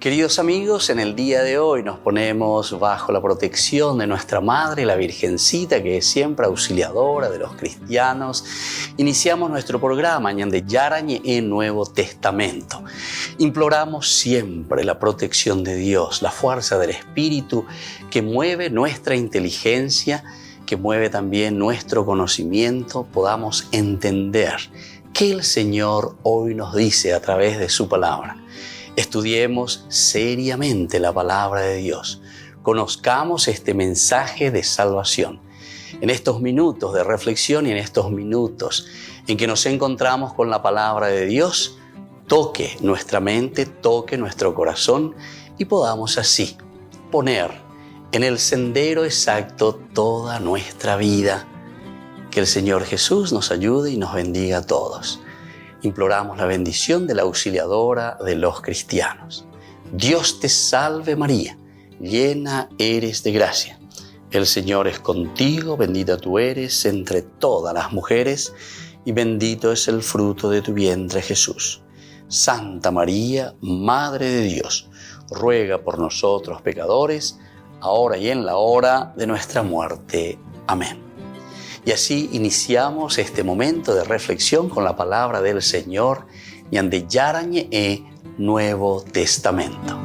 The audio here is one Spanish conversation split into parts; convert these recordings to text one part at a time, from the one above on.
Queridos amigos, en el día de hoy nos ponemos bajo la protección de nuestra Madre, la Virgencita, que es siempre auxiliadora de los cristianos. Iniciamos nuestro programa Ñande Yarañe en Nuevo Testamento. Imploramos siempre la protección de Dios, la fuerza del Espíritu que mueve nuestra inteligencia, que mueve también nuestro conocimiento, podamos entender qué el Señor hoy nos dice a través de su palabra. Estudiemos seriamente la palabra de Dios. Conozcamos este mensaje de salvación. En estos minutos de reflexión y en estos minutos en que nos encontramos con la palabra de Dios, toque nuestra mente, toque nuestro corazón y podamos así poner en el sendero exacto toda nuestra vida. Que el Señor Jesús nos ayude y nos bendiga a todos. Imploramos la bendición de la auxiliadora de los cristianos. Dios te salve María, llena eres de gracia. El Señor es contigo, bendita tú eres entre todas las mujeres y bendito es el fruto de tu vientre Jesús. Santa María, Madre de Dios, ruega por nosotros pecadores, ahora y en la hora de nuestra muerte. Amén. Y así iniciamos este momento de reflexión con la palabra del Señor, Ñande Yarañe Nuevo Testamento.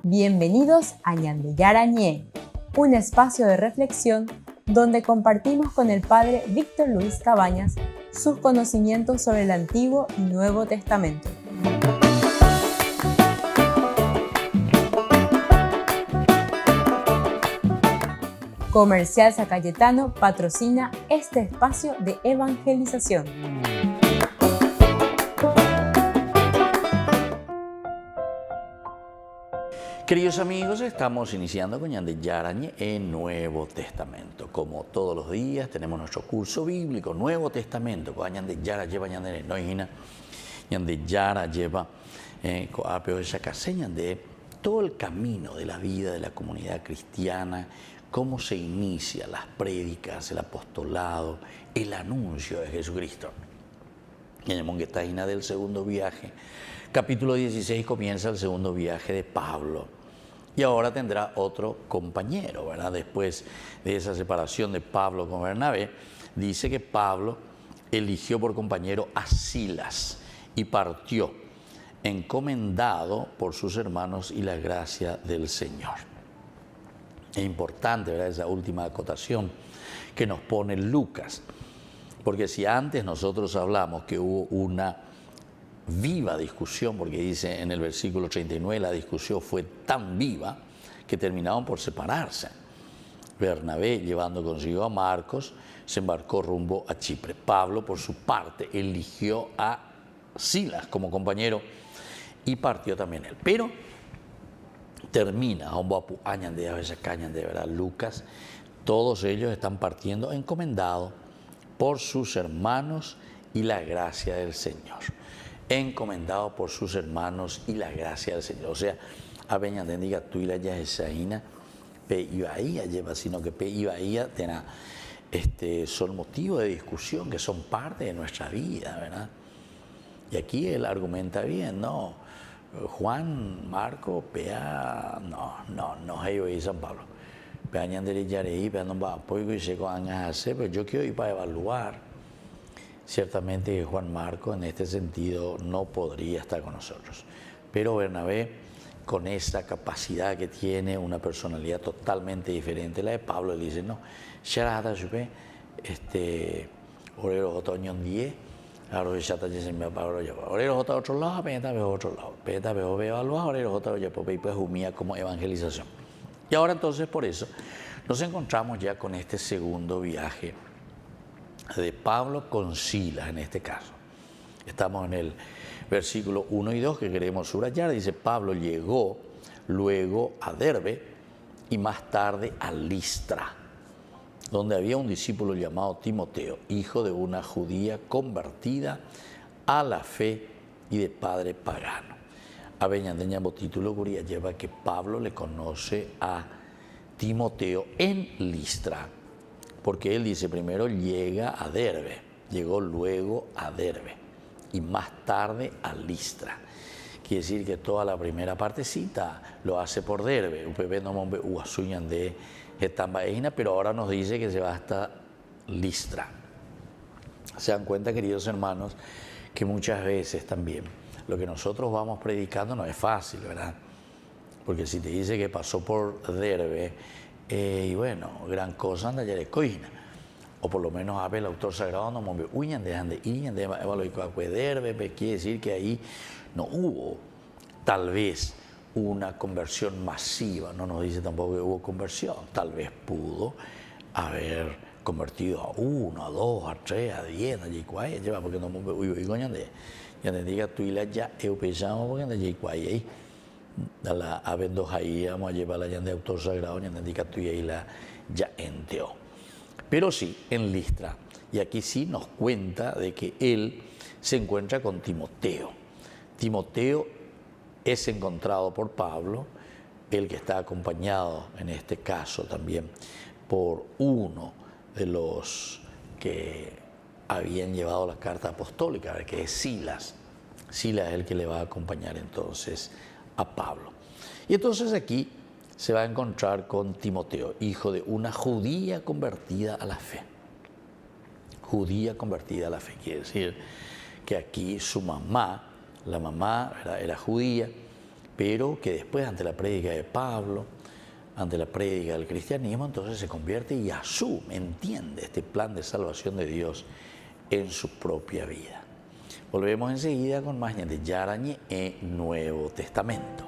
Bienvenidos a Ñande Yarañe, un espacio de reflexión donde compartimos con el Padre Víctor Luis Cabañas sus conocimientos sobre el Antiguo y Nuevo Testamento. Comercial San Cayetano patrocina este espacio de evangelización. Queridos amigos, estamos iniciando con Ñande Yarañe en Nuevo Testamento. Como todos los días tenemos nuestro curso bíblico, Nuevo Testamento. Ñande Yara lleva Ñande Noina, Ñande Yara lleva Coapeo de Chacase, Ñande todo el camino de la vida de la comunidad cristiana. Cómo se inicia las prédicas, el apostolado, el anuncio de Jesucristo. En el Monguetaina del segundo viaje, capítulo 16, comienza el segundo viaje de Pablo. Y ahora tendrá otro compañero, ¿verdad? Después de esa separación de Pablo con Bernabé, dice que Pablo eligió por compañero a Silas y partió, encomendado por sus hermanos y la gracia del Señor. Es importante, ¿verdad?, esa última acotación que nos pone Lucas, porque si antes nosotros hablamos que hubo una viva discusión, porque dice en el versículo 39, la discusión fue tan viva que terminaron por separarse. Bernabé, llevando consigo a Marcos, se embarcó rumbo a Chipre. Pablo, por su parte, eligió a Silas como compañero y partió también él. Pero termina, de verdad, Lucas, todos ellos están partiendo encomendados por sus hermanos y la gracia del Señor. Encomendados por sus hermanos y la gracia del Señor. O sea, a Beñande diga tú y la Yahesaína, pe ibaía lleva, sino que pe ibaía tena, son motivo de discusión, que son parte de nuestra vida, ¿verdad? Y aquí él argumenta bien, ¿no? Juan, Marco, pea, no hay hoy San Pablo. Pea Ñande Yareí, pea no va apoyo y llegó a hacer, pero yo quiero ir para evaluar. Ciertamente que Juan Marco en este sentido no podría estar con nosotros. Pero Bernabé, con esa capacidad que tiene, una personalidad totalmente diferente a la de Pablo, le dice, no, Sharada Chupe, Orero Otoño 10. Ahora ya está diciendo para allá. Ahora está otro lado, peta veo otro lado. Peta veo evaluar, ahora está ya pues humilla como evangelización. Y ahora entonces por eso nos encontramos ya con este segundo viaje de Pablo con Silas en este caso. Estamos en el versículo 1 y 2 que queremos subrayar. Dice, Pablo llegó luego a Derbe y más tarde a Listra, donde había un discípulo llamado Timoteo, hijo de una judía convertida a la fe y de padre pagano. A Beñandeña título Guría lleva que Pablo le conoce a Timoteo en Listra, porque él dice primero llega a Derbe, llegó luego a Derbe y más tarde a Listra. quiere decir que toda la primera partecita lo hace por Derbe, UPB no mombe uasuñan de Etambaína, pero ahora nos dice que se va hasta Listra. Se dan cuenta, queridos hermanos, que muchas veces también lo que nosotros vamos predicando no es fácil, ¿verdad? Porque si te dice que pasó por Derbe, y bueno, gran cosa anda ya de coina. O por lo menos el autor sagrado no me uñan de ande iñan de Derbe, quiere decir que ahí no hubo tal vez una conversión masiva, no nos dice tampoco que hubo conversión, tal vez pudo haber convertido a 1, a 2, a 3, a 10, a Yicuay, porque no me uñan de ya te diga tú y la ya eupeyamos porque anda Yicuay ahí. La avendo ahí vamos a llevar la de autor sagrado ya diga tú y la ya enteo, pero sí en Listra, y aquí sí nos cuenta de que él se encuentra con Timoteo. Timoteo es encontrado por Pablo, el que está acompañado en este caso también por uno de los que habían llevado la carta apostólica, que es Silas. Silas es el que le va a acompañar entonces a Pablo. Y entonces aquí se va a encontrar con Timoteo, hijo de una judía convertida a la fe. Judía convertida a la fe, quiere decir que aquí su mamá, la mamá era judía, pero que después ante la prédica de Pablo, ante la prédica del cristianismo, entonces se convierte y asume, entiende este plan de salvación de Dios en su propia vida. Volvemos enseguida con más de Yarañe en Nuevo Testamento.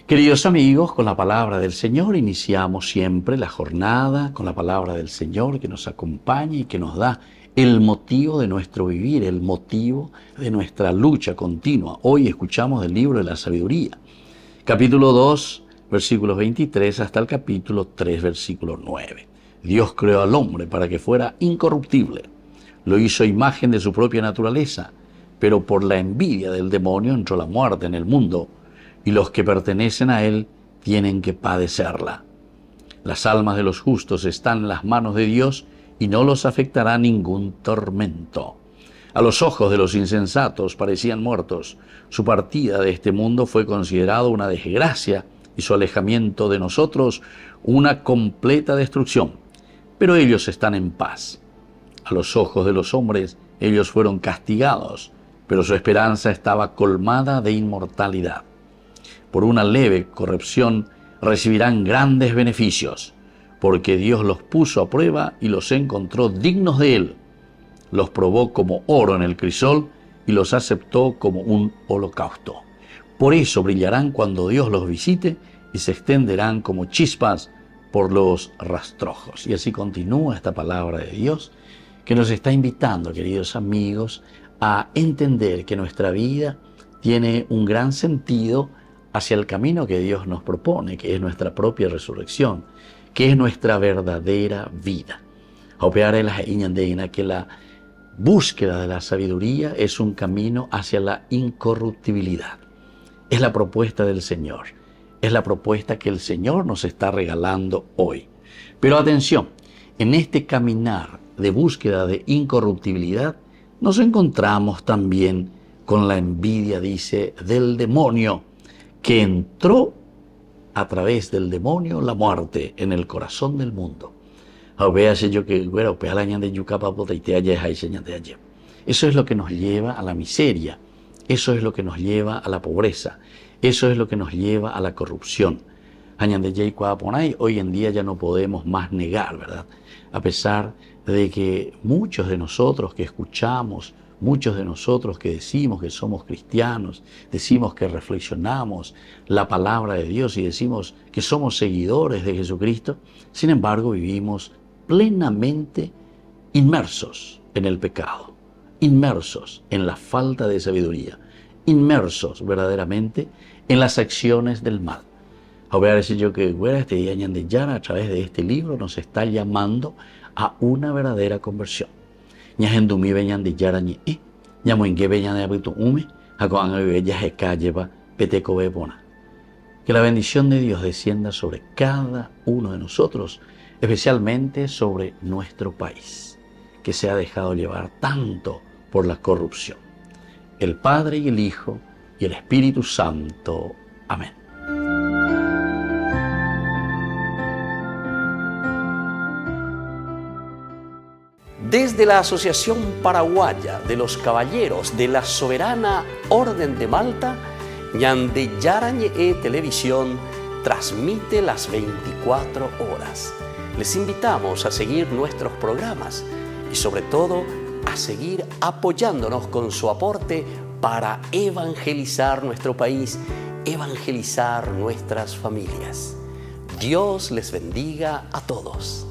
Queridos amigos, con la palabra del Señor iniciamos siempre la jornada con la palabra del Señor que nos acompaña y que nos da el motivo de nuestro vivir, el motivo de nuestra lucha continua. Hoy escuchamos del libro de la sabiduría, capítulo 2, versículos 23 hasta el capítulo 3, versículo 9. Dios creó al hombre para que fuera incorruptible. Lo hizo a imagen de su propia naturaleza, pero por la envidia del demonio entró la muerte en el mundo, y los que pertenecen a él tienen que padecerla. Las almas de los justos están en las manos de Dios y no los afectará ningún tormento. A los ojos de los insensatos parecían muertos. Su partida de este mundo fue considerado una desgracia y su alejamiento de nosotros una completa destrucción. Pero ellos están en paz. A los ojos de los hombres ellos fueron castigados, pero su esperanza estaba colmada de inmortalidad. Por una leve corrección recibirán grandes beneficios, porque Dios los puso a prueba y los encontró dignos de él. Los probó como oro en el crisol y los aceptó como un holocausto. Por eso brillarán cuando Dios los visite y se extenderán como chispas por los rastrojos. Y así continúa esta palabra de Dios que nos está invitando, queridos amigos, a entender que nuestra vida tiene un gran sentido hacia el camino que Dios nos propone, que es nuestra propia resurrección, que es nuestra verdadera vida. Que la búsqueda de la sabiduría es un camino hacia la incorruptibilidad. Es la propuesta del Señor, es la propuesta que el Señor nos está regalando hoy. Pero atención, en este caminar de búsqueda de incorruptibilidad nos encontramos también con la envidia, dice, del demonio, que entró a través del demonio la muerte en el corazón del mundo. Eso es lo que nos lleva a la miseria, eso es lo que nos lleva a la pobreza, eso es lo que nos lleva a la corrupción. Hoy en día ya no podemos más negar, ¿verdad? A pesar de que muchos de nosotros que escuchamos Muchos de nosotros que decimos que somos cristianos, decimos que reflexionamos la palabra de Dios y decimos que somos seguidores de Jesucristo, sin embargo vivimos plenamente inmersos en el pecado, inmersos en la falta de sabiduría, inmersos verdaderamente en las acciones del mal. Ahora decir yo que este día Ñande Yara a través de este libro nos está llamando a una verdadera conversión. Ñajendumi Ñande Yara ñe ñamuingue Ñande apitu ume acoan ya se calleva peteco bebona. Que la bendición de Dios descienda sobre cada uno de nosotros, especialmente sobre nuestro país, que se ha dejado llevar tanto por la corrupción. El Padre y el Hijo y el Espíritu Santo. Amén. Desde la Asociación Paraguaya de los Caballeros de la Soberana Orden de Malta, Ñande Yara ñe Televisión transmite las 24 horas. Les invitamos a seguir nuestros programas y sobre todo a seguir apoyándonos con su aporte para evangelizar nuestro país, evangelizar nuestras familias. Dios les bendiga a todos.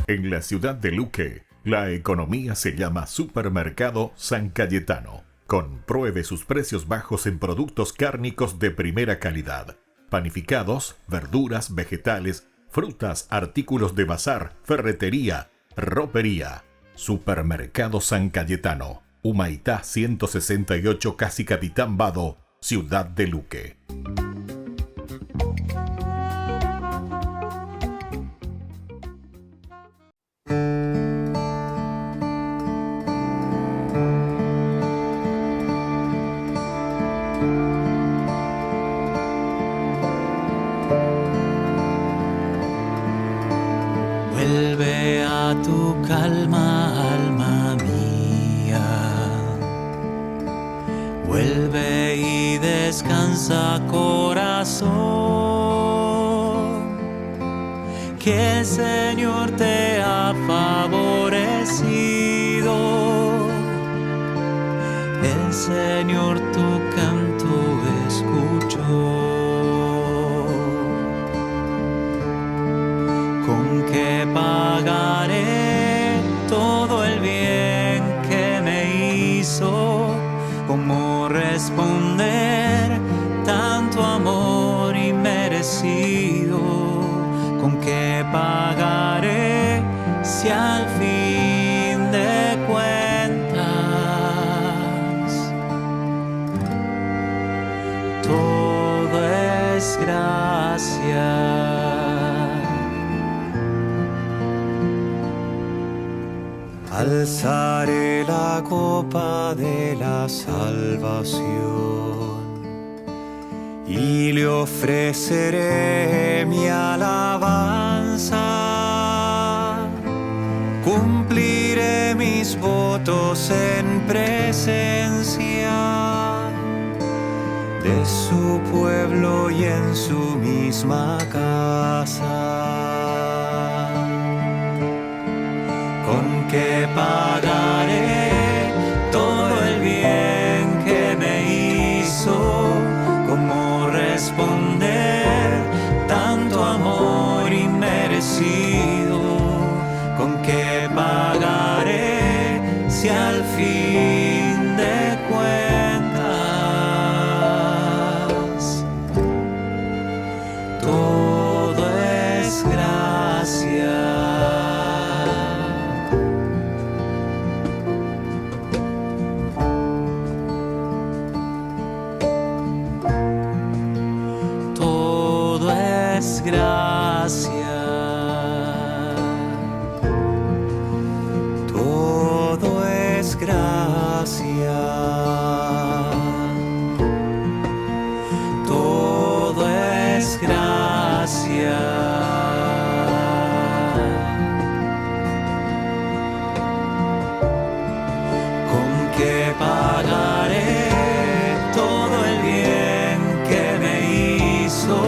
En la ciudad de Luque, la economía se llama Supermercado San Cayetano. Compruebe sus precios bajos en productos cárnicos de primera calidad. Panificados, verduras, vegetales, frutas, artículos de bazar, ferretería, ropería. Supermercado San Cayetano, Humaitá 168, Casi Capitán Vado, ciudad de Luque. Vuelve a tu calma, alma mía. Vuelve y descansa, corazón. Que el Señor te ha favorecido. El Señor tu canto escuchó. ¿Con qué pagaré todo el bien que me hizo? ¿Cómo responder tanto amor inmerecido? ¿Con qué pagaré si al fin de cuentas todo es gracia? Alzaré la copa de la salvación y le ofreceré mi alabanza. Cumpliré mis votos en presencia de su pueblo y en su misma casa. ¿Con qué pagaré todo el bien que me hizo? ¿Cómo responder tanto amor inmerecido? ¿Con qué pagaré si al fin de cuentas todo es gracia? Gracia, todo es gracia, todo es gracia. ¿Con qué pagaré todo el bien que me hizo?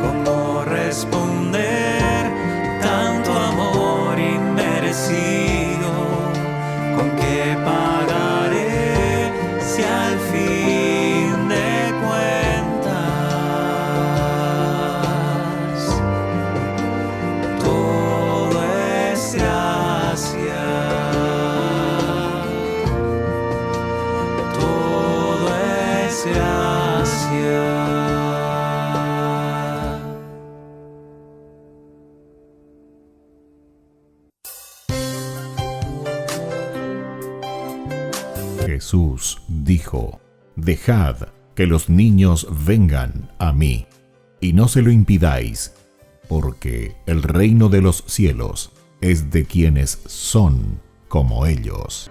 ¿Cómo responder tanto amor inmerecido? Jesús dijo: Dejad que los niños vengan a mí, y no se lo impidáis, porque el reino de los cielos es de quienes son como ellos.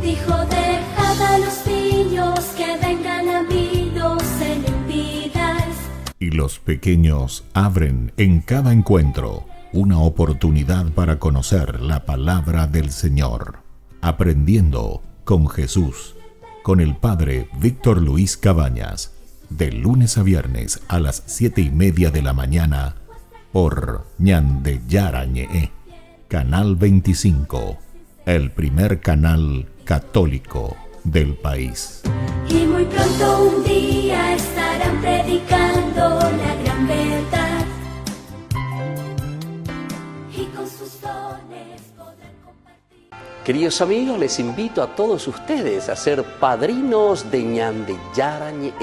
Dijo: dejad a los niños que vengan a mí, no se lo impidáis. Y los pequeños abren en cada encuentro una oportunidad para conocer la palabra del Señor, aprendiendo con Jesús, con el Padre Víctor Luis Cabañas, de lunes a viernes a las 7:30 de la mañana, por Ñande Yarañe, Canal 25, el primer canal católico del país. Y muy pronto un día estarán predicando la gran verdad. Y con sus dones podrán compartir. Queridos amigos, les invito a todos ustedes a ser padrinos de Ñande Yarañe.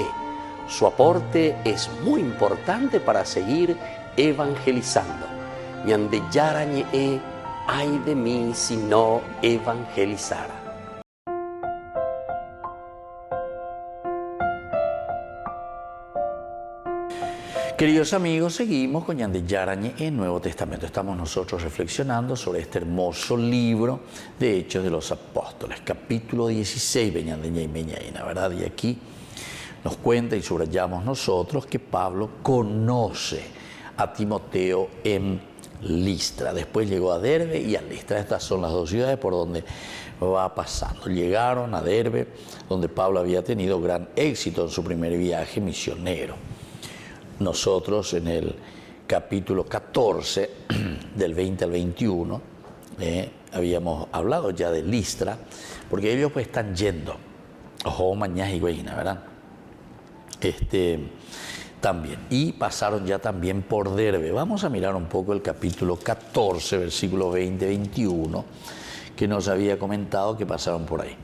Su aporte es muy importante para seguir evangelizando. Ñande Yarañe, ay de mí si no evangelizara. Queridos amigos, seguimos con Ñande Yarañe en Nuevo Testamento. Estamos nosotros reflexionando sobre este hermoso libro de Hechos de los Apóstoles, capítulo 16, ¿verdad? Y aquí nos cuenta y subrayamos nosotros que Pablo conoce a Timoteo en Listra. Después llegó a Derbe y a Listra. Estas son las dos ciudades por donde va pasando. Llegaron a Derbe, donde Pablo había tenido gran éxito en su primer viaje misionero. Nosotros en el capítulo 14, del 20 al 21, habíamos hablado ya de Listra, porque ellos pues están yendo. Ojo, mañana y guayina, ¿verdad? También. Y pasaron ya también por Derbe. Vamos a mirar un poco el capítulo 14, versículo 20-21, que nos había comentado que pasaron por ahí.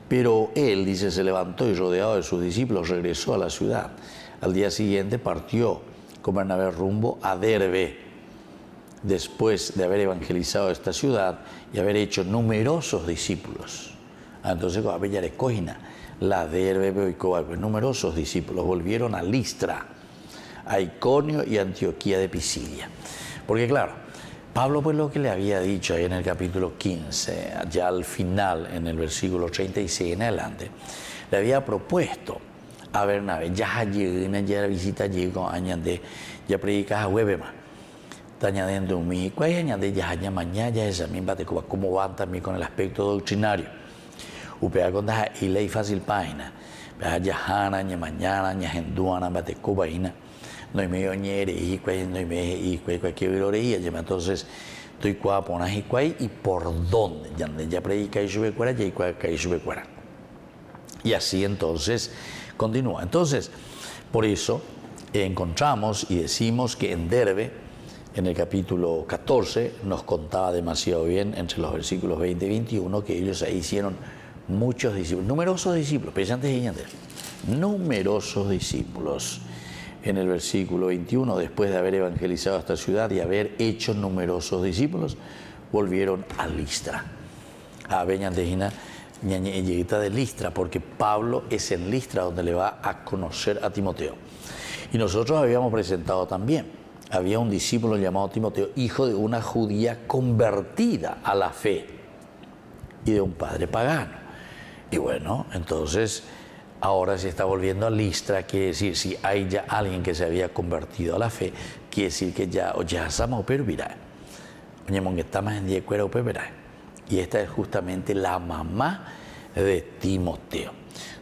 Pero él, dice, se levantó y rodeado de sus discípulos regresó a la ciudad. Al día siguiente partió con Bernabé rumbo a Derbe, después de haber evangelizado esta ciudad y haber hecho numerosos discípulos. Entonces, la Derbe, numerosos discípulos volvieron a Listra, a Iconio y Antioquía de Pisidia. Porque claro, Pablo pues lo que le había dicho ahí en el capítulo 15, ya al final, en el versículo 36 en adelante, le había propuesto a Bernabé, ya visita allí con añade, ya predicas a Huebema, añadiendo un mi, ¿cuál añade ya mañana ya esa misma de cómo van también con el aspecto doctrinario? Upea con da y ley fácil página, ya jana, ya mañana, ya genduana, bate cubaina, no hay medio ñere y cuál no hay medio y cualquier gloria, entonces estoy cuaponas y cuál y por dónde, ya predica y sube cuara, ya y cuál y sube cuara. Y así entonces continúa. Entonces, por eso encontramos y decimos que en Derbe, en el capítulo 14, nos contaba demasiado bien, entre los versículos 20 y 21, que ellos ahí hicieron muchos discípulos, numerosos discípulos, pero antes de Ñande, numerosos discípulos. En el versículo 21, después de haber evangelizado esta ciudad y haber hecho numerosos discípulos, volvieron a Listra. A Beñandejina, ñañeguita de Listra, porque Pablo es en Listra donde le va a conocer a Timoteo. Y nosotros habíamos presentado también, había un discípulo llamado Timoteo, hijo de una judía convertida a la fe y de un padre pagano. Y bueno, entonces ahora se está volviendo a Listra, quiere decir, si hay ya alguien que se había convertido a la fe, quiere decir que ya estamos pervirá. Y esta es justamente la mamá de Timoteo,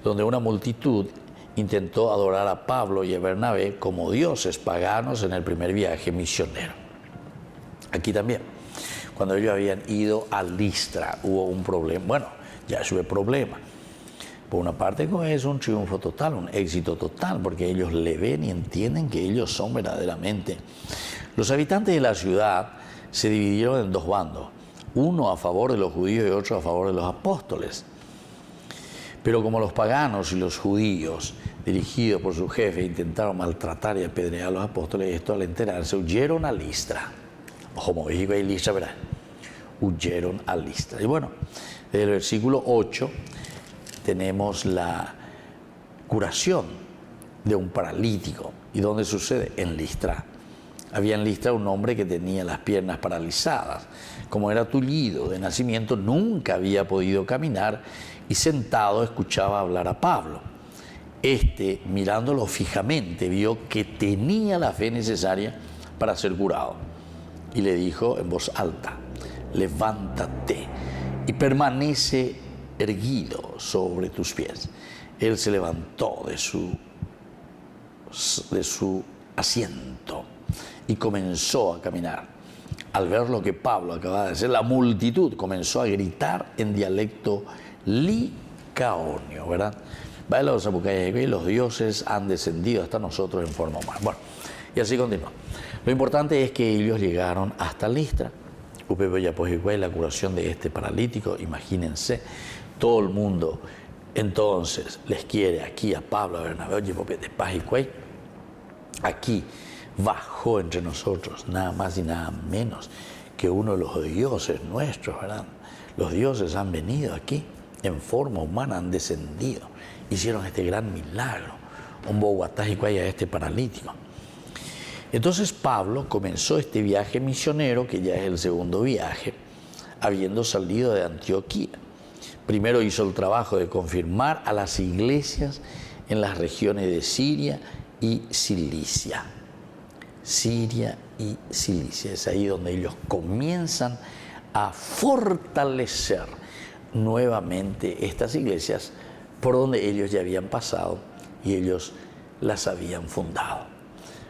donde una multitud intentó adorar a Pablo y a Bernabé como dioses paganos en el primer viaje misionero. Aquí también, cuando ellos habían ido a Listra, hubo un problema. Bueno, ya hubo problema. Por una parte, es un triunfo total, un éxito total, porque ellos le ven y entienden que ellos son verdaderamente. Los habitantes de la ciudad se dividieron en dos bandos, uno a favor de los judíos y otro a favor de los apóstoles. Pero como los paganos y los judíos, dirigidos por su jefe, intentaron maltratar y apedrear a los apóstoles, esto al enterarse huyeron a Listra. Como México y Listra, ¿verdad? Huyeron a Listra. Y bueno, desde el versículo 8 tenemos la curación de un paralítico. ¿Y dónde sucede? En Listra. Había en Listra un hombre que tenía las piernas paralizadas. Como era tullido de nacimiento, nunca había podido caminar y sentado escuchaba hablar a Pablo. Mirándolo fijamente, vio que tenía la fe necesaria para ser curado. Y le dijo en voz alta: levántate y permanece erguido sobre tus pies. Él se levantó de su asiento y comenzó a caminar. Al ver lo que Pablo acababa de hacer, la multitud comenzó a gritar en dialecto licaonio, ¿verdad? Los dioses han descendido hasta nosotros en forma humana. Bueno, y así continuó. Lo importante es que ellos llegaron hasta Listra. La curación de este paralítico, imagínense, todo el mundo entonces les quiere aquí a Pablo, a Bernabé, aquí bajó entre nosotros nada más y nada menos que uno de los dioses nuestros, ¿verdad? Los dioses han venido aquí en forma humana, han descendido, hicieron este gran milagro, un boguatajicuay a este paralítico. Entonces Pablo comenzó este viaje misionero, que ya es el segundo viaje, habiendo salido de Antioquía. Primero hizo el trabajo de confirmar a las iglesias en las regiones de Siria y Cilicia. Siria y Cilicia, es ahí donde ellos comienzan a fortalecer nuevamente estas iglesias por donde ellos ya habían pasado y ellos las habían fundado.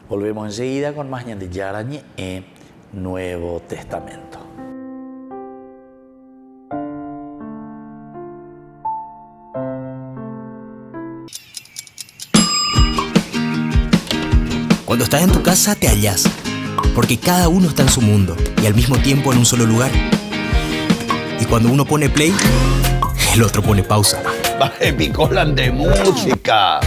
Volvemos enseguida con más Ñande Yarañe en Nuevo Testamento. Cuando estás en tu casa te hallas, porque cada uno está en su mundo y al mismo tiempo en un solo lugar. Y cuando uno pone play, el otro pone pausa. Baje picolan de música.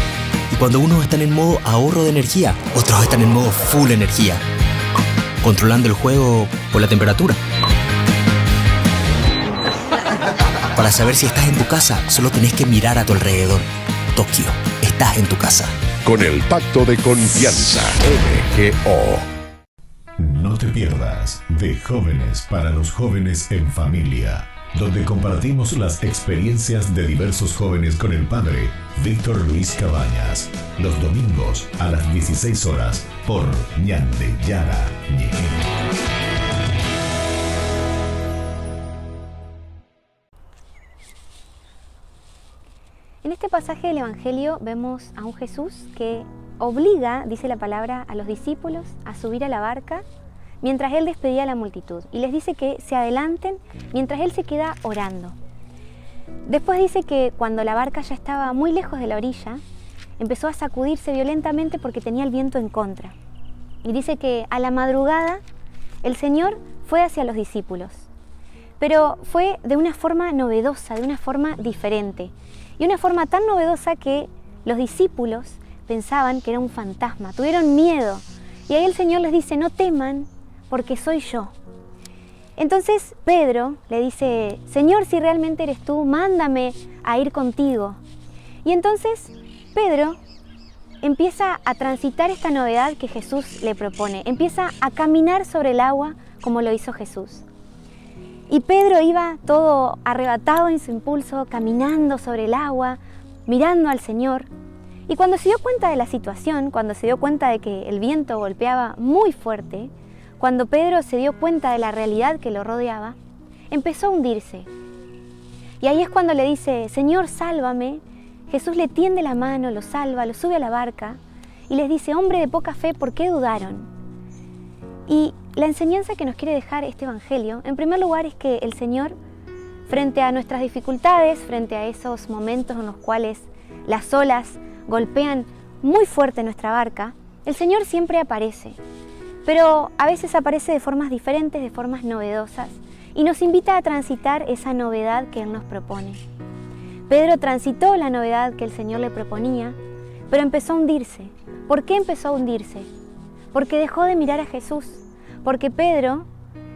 Y cuando unos están en modo ahorro de energía, otros están en modo full energía, controlando el juego por la temperatura. Para saber si estás en tu casa, solo tenés que mirar a tu alrededor. Tokio, estás en tu casa. Con el Pacto de Confianza, MGO. No te pierdas de Jóvenes para los Jóvenes en Familia, donde compartimos las experiencias de diversos jóvenes con el padre Víctor Luis Cabañas, los domingos a las 16 horas por Ñande Yarañe. En este pasaje del Evangelio vemos a un Jesús que obliga, dice la palabra, a los discípulos a subir a la barca mientras Él despedía a la multitud y les dice que se adelanten mientras Él se queda orando. Después dice que cuando la barca ya estaba muy lejos de la orilla, empezó a sacudirse violentamente porque tenía el viento en contra. Y dice que a la madrugada el Señor fue hacia los discípulos, pero fue de una forma novedosa, de una forma diferente. Y una forma tan novedosa que los discípulos pensaban que era un fantasma, tuvieron miedo. Y ahí el Señor les dice: no teman, porque soy yo. Entonces Pedro le dice: Señor, si realmente eres tú, mándame a ir contigo. Y entonces Pedro empieza a transitar esta novedad que Jesús le propone. Empieza a caminar sobre el agua como lo hizo Jesús. Y Pedro iba todo arrebatado en su impulso, caminando sobre el agua, mirando al Señor. Y cuando se dio cuenta de la situación, cuando se dio cuenta de que el viento golpeaba muy fuerte, cuando Pedro se dio cuenta de la realidad que lo rodeaba, empezó a hundirse. Y ahí es cuando le dice: Señor, sálvame. Jesús le tiende la mano, lo salva, lo sube a la barca y les dice: hombre de poca fe, ¿por qué dudaron? Y la enseñanza que nos quiere dejar este Evangelio, en primer lugar, es que el Señor, frente a nuestras dificultades, frente a esos momentos en los cuales las olas golpean muy fuerte nuestra barca, el Señor siempre aparece. Pero a veces aparece de formas diferentes, de formas novedosas, y nos invita a transitar esa novedad que Él nos propone. Pedro transitó la novedad que el Señor le proponía, pero empezó a hundirse. ¿Por qué empezó a hundirse? Porque dejó de mirar a Jesús. Porque Pedro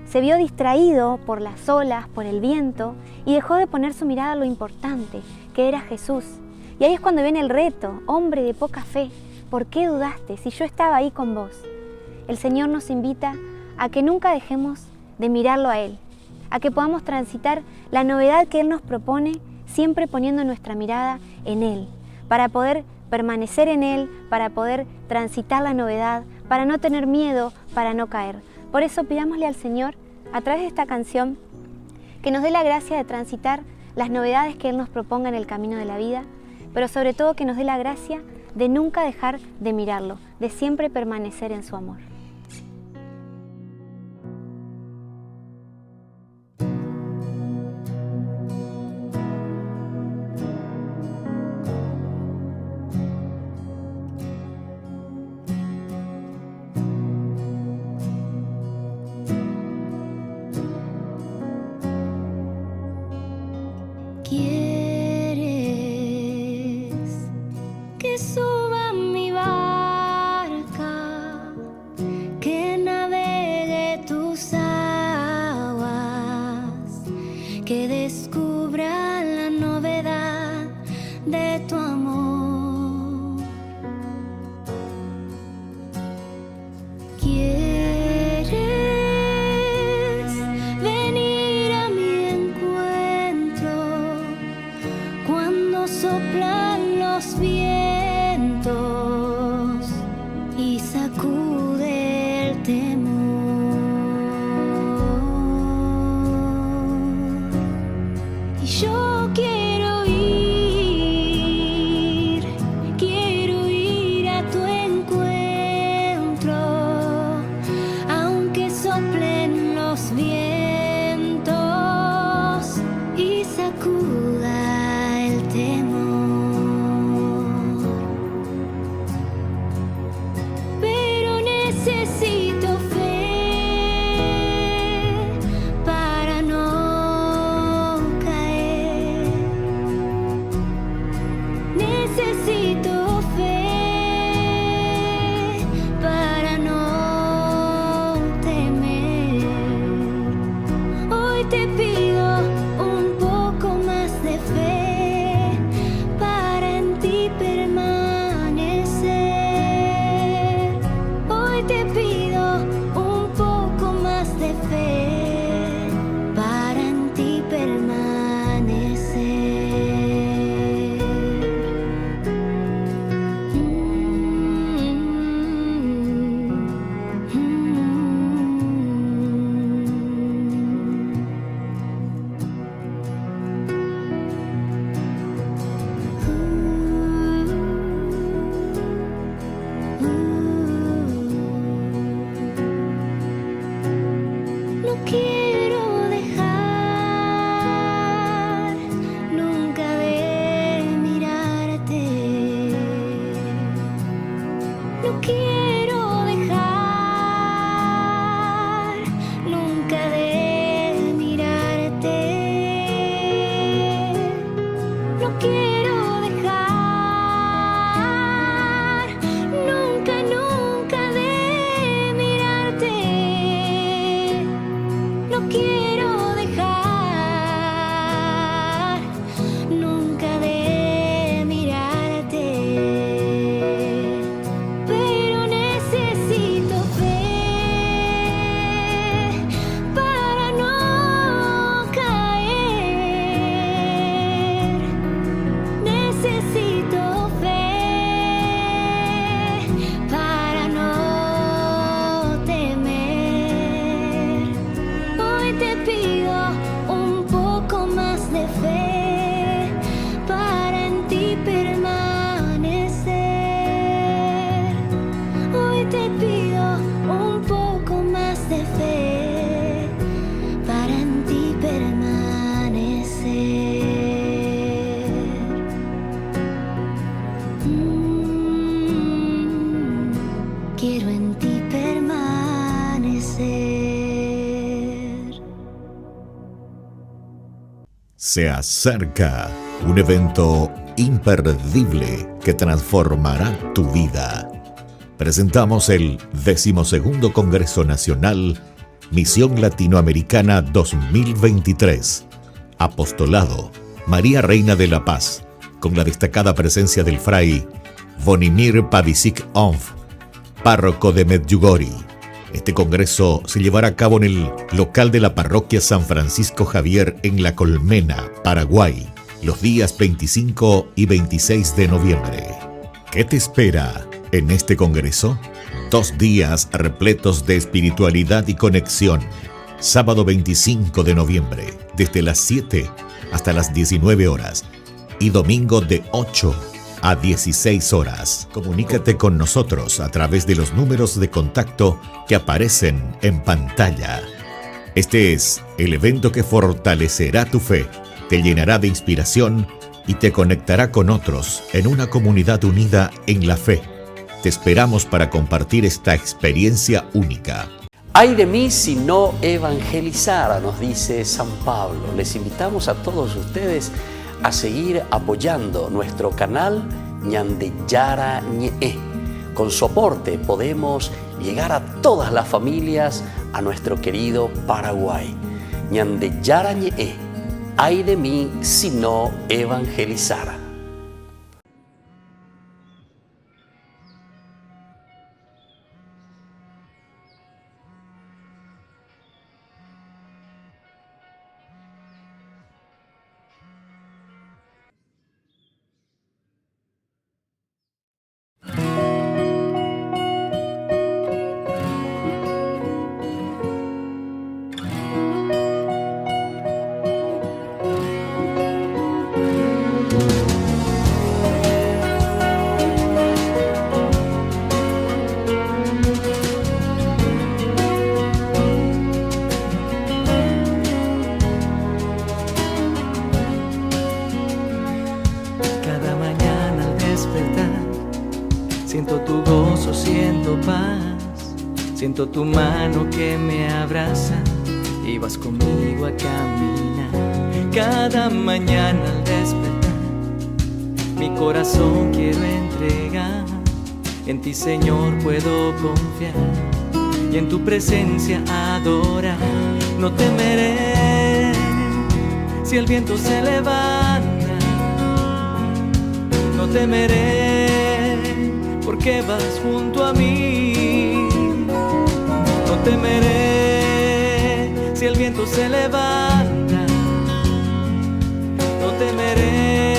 se vio distraído por las olas, por el viento, y dejó de poner su mirada a lo importante, que era Jesús. Y ahí es cuando viene el reto: hombre de poca fe, ¿por qué dudaste si yo estaba ahí con vos? El Señor nos invita a que nunca dejemos de mirarlo a Él, a que podamos transitar la novedad que Él nos propone, siempre poniendo nuestra mirada en Él, para poder permanecer en Él, para poder transitar la novedad, para no tener miedo, para no caer. Por eso pidámosle al Señor, a través de esta canción, que nos dé la gracia de transitar las novedades que Él nos proponga en el camino de la vida, pero sobre todo que nos dé la gracia de nunca dejar de mirarlo, de siempre permanecer en su amor. Suba mi barca, que navegue tus aguas, que descubra la novedad de tu amor. ¿Quieres venir a mi encuentro cuando soplan los vientos y sacude el temor? Y yo quiero ir a tu encuentro, aunque soplen los vientos y sacuda el temor. Necesito fe para no caer. Necesito fe para no temer. Hoy te pido un poco más de fe para en ti permanecer. Te pido un poco más de fe para en ti permanecer. No quiero dejar nunca de mirarte. No quiero dejar nunca de mirarte. No quiero dejar nunca, nunca de mirarte. No quiero dejar nunca de mirarte, pero necesito fe para no caer. Necesito fe para no temer. Hoy te pido un poco más de fe para en ti permanecer. Hoy te pido un poco más de fe para en ti permanecer. Quiero en ti permanecer. Se acerca un evento imperdible que transformará tu vida. Presentamos el 12º Congreso Nacional Misión Latinoamericana 2023. Apostolado María Reina de la Paz, con la destacada presencia del fray Bonimir Pavicic Onf, párroco de Medjugorje. Este congreso se llevará a cabo en el local de la parroquia San Francisco Javier en La Colmena, Paraguay, los días 25 y 26 de noviembre. ¿Qué te espera en este congreso? 2 días repletos de espiritualidad y conexión. Sábado 25 de noviembre, desde las 7 hasta las 19 horas y domingo de 8 a 16 horas. Comunícate con nosotros a través de los números de contacto que aparecen en pantalla. Este es el evento que fortalecerá tu fe, te llenará de inspiración y te conectará con otros en una comunidad unida en la fe. Te esperamos para compartir esta experiencia única. Ay de mí si no evangelizara, nos dice San Pablo. Les invitamos a todos ustedes a seguir apoyando nuestro canal Ñande Yara Ñe. Con su aporte podemos llegar a todas las familias a nuestro querido Paraguay. Ñande Yara Ñe. Ay de mí si no evangelizara. Siento tu gozo, siento paz, siento tu mano que me abraza y vas conmigo a caminar. Cada mañana al despertar, mi corazón quiero entregar. En ti, Señor, puedo confiar y en tu presencia adorar. No temeré si el viento se levanta, no temeré porque vas junto a mí. No temeré si el viento se levanta, no temeré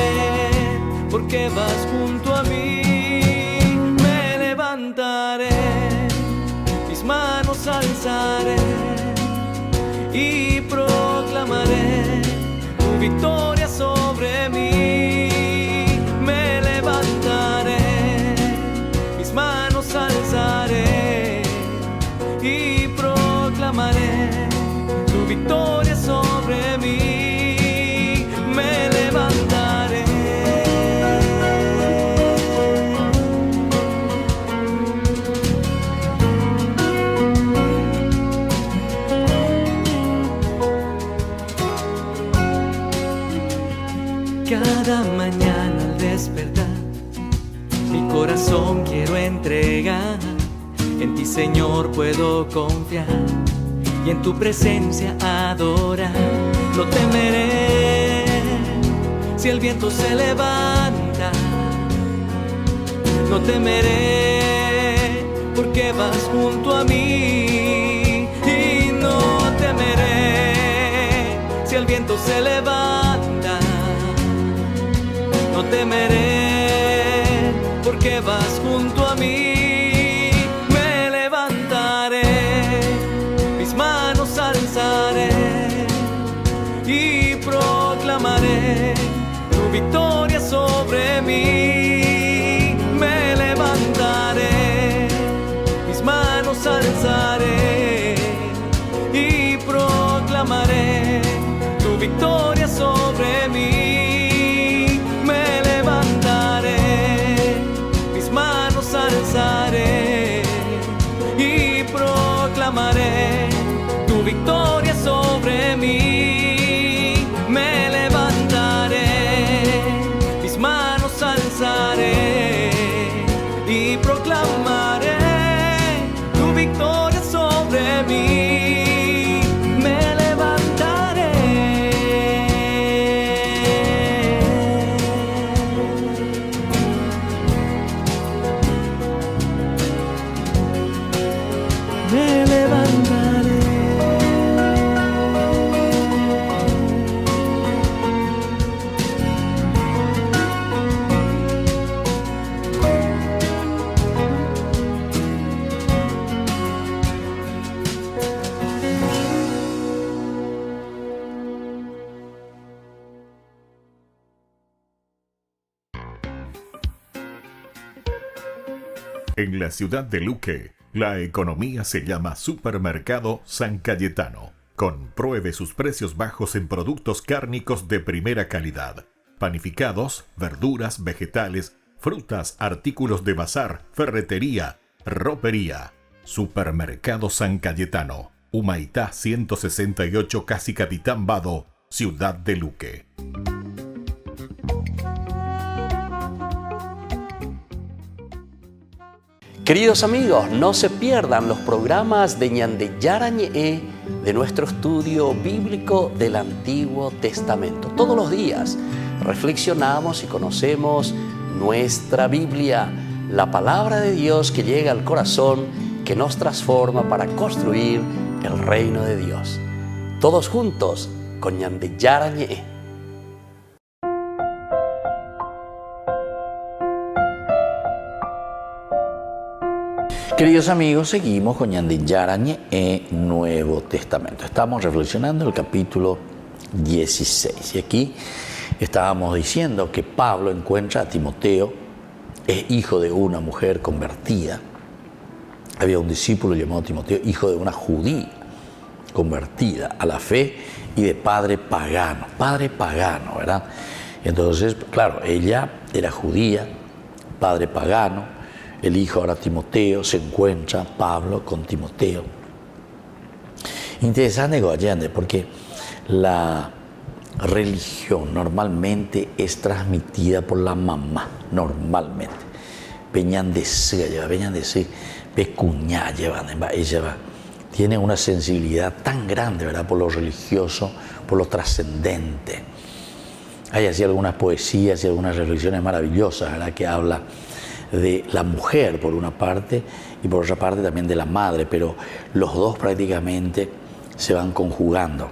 porque vas junto a mí. Me levantaré, mis manos alzaré y proclamaré tu victoria sobre mí. Me levantaré, manos alzaré y proclamaré tu victoria sobre mí. Me levantaré. Cada mañana al despertar, mi corazón quiero entregar. En ti, Señor, puedo confiar y en tu presencia adorar. No temeré si el viento se levanta, no temeré porque vas junto a mí. Y no temeré si el viento se levanta, no temeré porque vas junto a mí. Me levantaré, mis manos alzaré y proclamaré tu victoria sobre mí. Me levantaré, mis manos alzaré y proclamaré tu victoria sobre mí. Me levantaré, mis manos alzaré En la ciudad de Luque, la economía se llama Supermercado San Cayetano. Compruebe sus precios bajos en productos cárnicos de primera calidad. Panificados, verduras, vegetales, frutas, artículos de bazar, ferretería, ropería. Supermercado San Cayetano. Humaitá 168, Casi Capitán Vado, ciudad de Luque. Queridos amigos, no se pierdan los programas de Ñande Yarañe de nuestro estudio bíblico del Antiguo Testamento. Todos los días reflexionamos y conocemos nuestra Biblia, la palabra de Dios que llega al corazón, que nos transforma para construir el reino de Dios. Todos juntos con Ñande Yarañe. Queridos amigos, seguimos con Ñande Yarañe en Nuevo Testamento. Estamos reflexionando el capítulo 16 y aquí estábamos diciendo que Pablo encuentra a Timoteo, es hijo de una mujer convertida. Había un discípulo llamado Timoteo, hijo de una judía convertida a la fe y de padre pagano, ¿verdad? Entonces, claro, ella era judía, padre pagano. El hijo ahora Timoteo, se encuentra Pablo con Timoteo. Interesante, Goyande, porque la religión normalmente es transmitida por la mamá, normalmente. Venían de ser, pecuñá llevan, ella va. Tiene una sensibilidad tan grande, ¿verdad?, por lo religioso, por lo trascendente. Hay así algunas poesías y algunas reflexiones maravillosas, ¿verdad?, que habla de la mujer por una parte y por otra parte también de la madre, pero los dos prácticamente se van conjugando.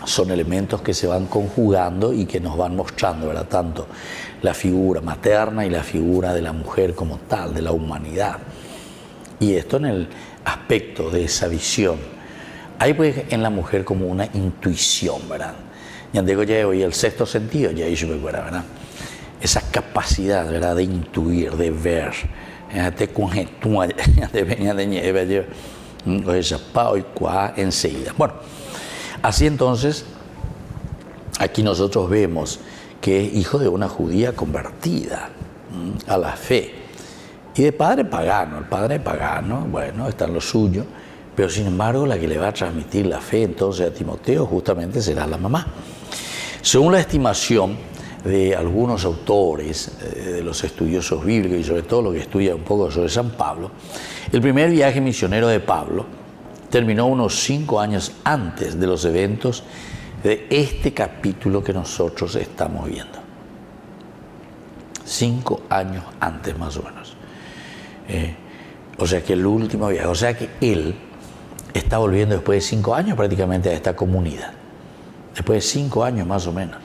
Son elementos que se van conjugando y que nos van mostrando, ¿verdad?, tanto la figura materna y la figura de la mujer como tal, de la humanidad. Y esto en el aspecto de esa visión. Hay pues en la mujer como una intuición, ¿verdad? Ya digo, ya oí el sexto sentido, ya hizo ¿verdad? Esa capacidad, ¿verdad?, de intuir, de ver, de conjetuar, de venir de nieve, enseguida. Bueno, así entonces, aquí nosotros vemos que es hijo de una judía convertida a la fe y de padre pagano. El padre pagano, bueno, está en lo suyo, pero sin embargo la que le va a transmitir la fe entonces a Timoteo justamente será la mamá. Según la estimación de algunos autores, de los estudiosos bíblicos y sobre todo los que estudian un poco sobre San Pablo, el primer viaje misionero de Pablo terminó unos 5 años antes de los eventos de este capítulo que nosotros estamos viendo. 5 años antes más o menos. O sea que el último viaje, o sea que él está volviendo después de 5 años prácticamente a esta comunidad. Después de 5 años más o menos.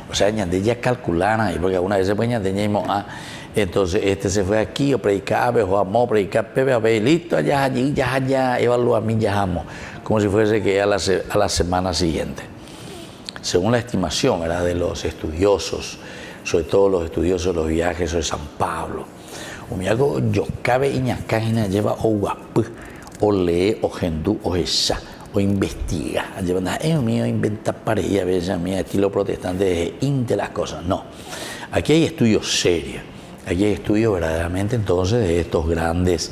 O sea, ya calcularon ahí, porque alguna vez se puede entonces este se fue aquí, o predicaba, o amó, predicaba, listo, allí, ya, evalúa a mí, ya amo, como si fuese que a la semana siguiente. Según la estimación, ¿verdad?, de los estudiosos, sobre todo los estudiosos de los viajes de San Pablo, yo cabe iñacágina lleva o guapu, o lee, o gendú, o esa, o investiga. Es mío inventar pareja, a veces a mí estilo protestante de las cosas. No, aquí hay estudios serios, aquí hay estudios verdaderamente entonces de estos grandes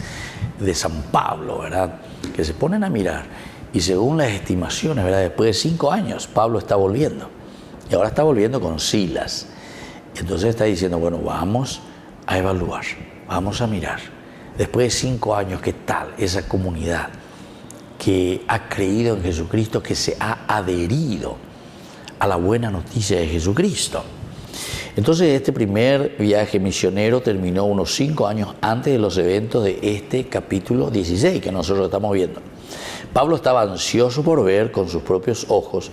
de San Pablo, ¿verdad?, que se ponen a mirar y según las estimaciones, ¿verdad?, después de 5 años Pablo está volviendo y ahora está volviendo con Silas. Entonces está diciendo, bueno, vamos a evaluar, vamos a mirar después de 5 años qué tal esa comunidad que ha creído en Jesucristo, que se ha adherido a la buena noticia de Jesucristo. Entonces este primer viaje misionero terminó unos 5 años antes de los eventos de este capítulo 16 que nosotros estamos viendo. Pablo estaba ansioso por ver con sus propios ojos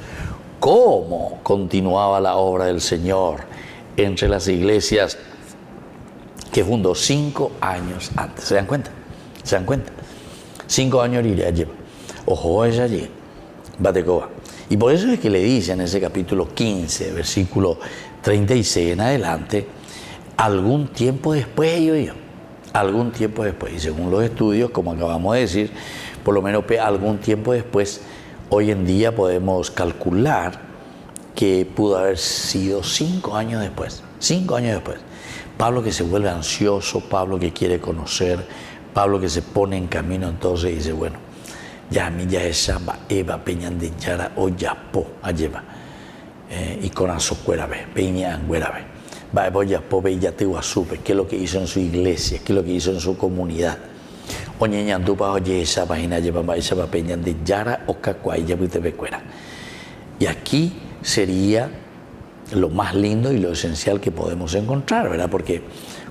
cómo continuaba la obra del Señor entre las iglesias que fundó 5 años antes. ¿Se dan cuenta? ¿Se dan cuenta? 5 años iría lleva. Ojo, es allí, Batecoba. Y por eso es que le dice en ese capítulo 15, versículo 36 en adelante, algún tiempo después, algún tiempo después. Y según los estudios, como acabamos de decir, por lo menos algún tiempo después, hoy en día podemos calcular que pudo haber sido 5 años después. 5 años después. Pablo que se vuelve ansioso, Pablo que quiere conocer, Pablo que se pone en camino, entonces dice, bueno, ya mi ya esa va eva peñan de yara o yapo alleva y con azocuera ve peña anguera ve va voy yapo ve ya te guasupe, qué es lo que hizo en su iglesia, qué es lo que hizo en su comunidad. Oye ñandupa oye esa página lleva va esa va peñan de yara o cacuay ya te ve cuera. Y aquí sería lo más lindo y lo esencial que podemos encontrar, ¿verdad? Porque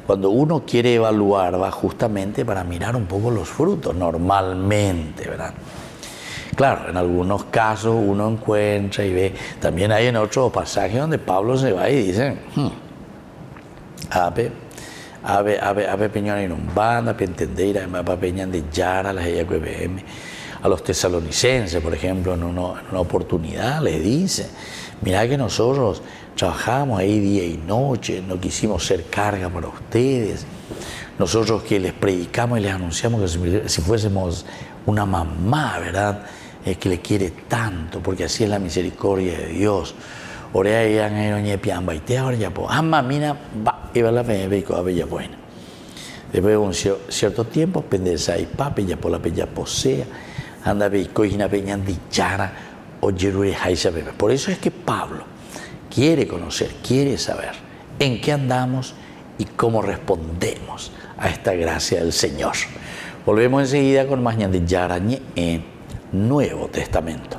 cuando uno quiere evaluar va justamente para mirar un poco los frutos, normalmente, ¿verdad? Claro, en algunos casos uno encuentra y ve, también hay en otros pasajes donde Pablo se va y dice, ave peñón en un banda, pentendeira, pa peñan de yara, las ella que a los tesalonicenses, por ejemplo, en una oportunidad les dice, mirá que nosotros trabajamos ahí día y noche, no quisimos ser carga para ustedes. Nosotros que les predicamos y les anunciamos que si fuésemos una mamá, ¿verdad? Que le quiere tanto, porque así es la misericordia de Dios. Orea y han piamba y te ahora ya po. Ama mina va y va la beco a bella buena. Después de un cierto tiempo, pendenza y pape ya por la bella posea, anda beco y una peña dichara o yerure jaisa bebe. Por eso es que Pablo quiere conocer, quiere saber en qué andamos y cómo respondemos a esta gracia del Señor. Volvemos enseguida con más de Yarañe en Nuevo Testamento.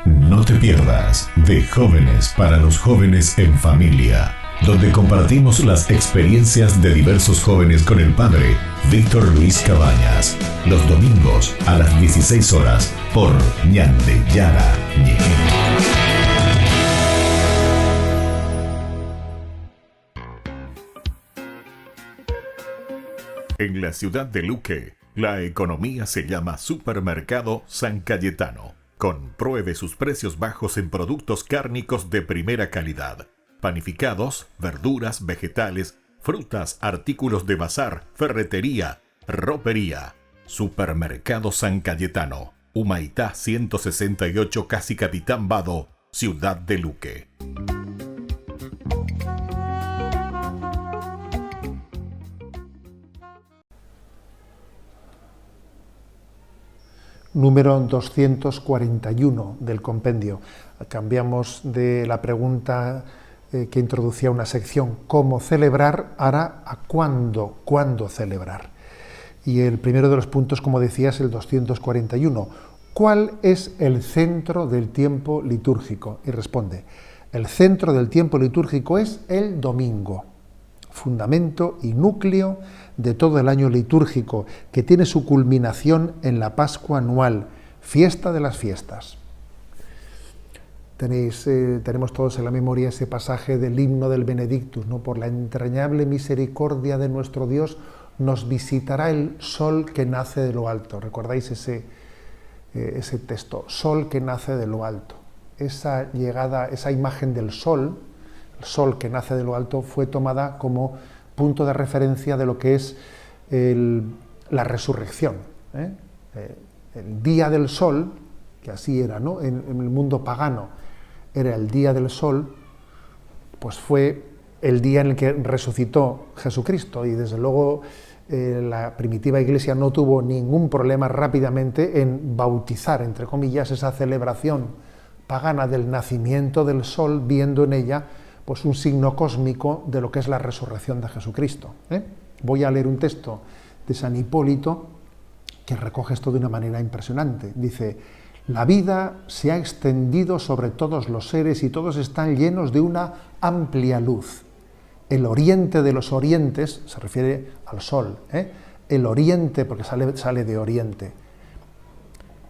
No te pierdas de Jóvenes para los Jóvenes en Familia, donde compartimos las experiencias de diversos jóvenes con el padre Víctor Luis Cabañas, los domingos a las 16 horas por Ñande Yara Ñe. En la ciudad de Luque, la economía se llama Supermercado San Cayetano. Compruebe sus precios bajos en productos cárnicos de primera calidad. Panificados, verduras, vegetales, frutas, artículos de bazar, ferretería, ropería. Supermercado San Cayetano, Humaitá 168, Casi Capitán Vado, Ciudad de Luque. Número 241 del compendio. Cambiamos de la pregunta que introducía una sección, ¿cómo celebrar?, ahora a cuándo celebrar. Y el primero de los puntos, como decía, es el 241. ¿Cuál es el centro del tiempo litúrgico? Y responde, el centro del tiempo litúrgico es el domingo, fundamento y núcleo de todo el año litúrgico, que tiene su culminación en la Pascua anual, fiesta de las fiestas. Tenemos todos en la memoria ese pasaje del himno del Benedictus, ¿no? Por la entrañable misericordia de nuestro Dios nos visitará el sol que nace de lo alto. ¿Recordáis ese texto? Sol que nace de lo alto. Esa llegada, esa imagen del sol, el sol que nace de lo alto, fue tomada como punto de referencia de lo que es la resurrección. El día del sol, que así era, ¿no? En el mundo pagano era el día del sol, pues fue el día en el que resucitó Jesucristo, y desde luego la primitiva Iglesia no tuvo ningún problema rápidamente en bautizar, entre comillas, esa celebración pagana del nacimiento del sol, viendo en ella pues un signo cósmico de lo que es la resurrección de Jesucristo. Voy a leer un texto de San Hipólito que recoge esto de una manera impresionante. Dice, la vida se ha extendido sobre todos los seres y todos están llenos de una amplia luz. El oriente de los orientes, se refiere al sol, el oriente, porque sale de oriente,